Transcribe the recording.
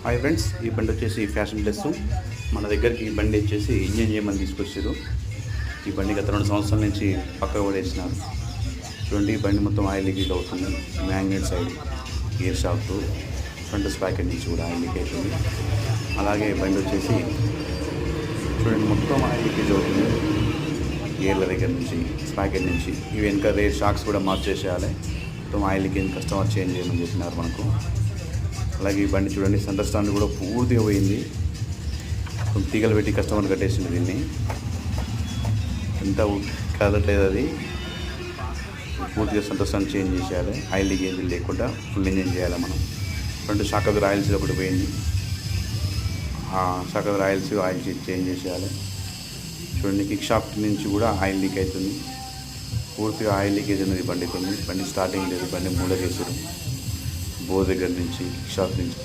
Hi friends, ఈ బండి వచ్చేసి ఫ్యాషన్ ప్లస్. మన దగ్గరికి ఈ బండి వచ్చేసి ఇంజన్ చేయమని తీసుకొచ్చారు. ఈ బండి గత 2 సంవత్సరాల నుంచి పక్కకు పడేసినారు. చూడండి, ఈ బండి మొత్తం ఆయిల్ లీకేజ్ అవుతుంది. Magnet side gear shaft front sprocket నుంచి కూడా ఆయిల్ లీక్ అవుతుంది. అలాగే బండి వచ్చేసి చూడండి, మొత్తం ఆయిల్ లీకేజ్ అవుతుంది. గేర్ల దగ్గర నుంచి స్పాకెట్ నుంచి ఇవి వెనక రేర్ షాక్స్ కూడా మార్చేసేయాలి. మొత్తం ఆయిల్ లీకేజ్ కస్టమర్ చేంజ్ చేయమని చెప్పినారు మనకు. అలాగే ఈ బండి చూడండి, సెంటర్ స్టాండ్ కూడా పూర్తిగా పోయింది. తీగలు పెట్టి కస్టమర్ కట్టేసింది. దీన్ని ఎంత కదలట్లేదు, అది పూర్తిగా సెంటర్ స్టాండ్ చేంజ్ చేసేయాలి. ఆయిల్ లీకేజ్ లేకుండా ఫుల్ ఇంజన్ చేయాలి మనం. ఫ్రంట్ షాక్ ఆయిల్స్ ఒకటి పోయింది. ఆ షాక్ ఆయిల్స్ ఆయిల్ చేంజ్ చేసేయాలి. చూడండి, కిక్ షాఫ్ట్ నుంచి కూడా ఆయిల్ లీక్ అవుతుంది. పూర్తిగా ఆయిల్ లీకేజ్ అనేది బండి స్టార్టింగ్ లేదు. బండి మూల చేసారు బో దగ్గర నుంచి, కిక్ షాఫ్ట్ నుంచి.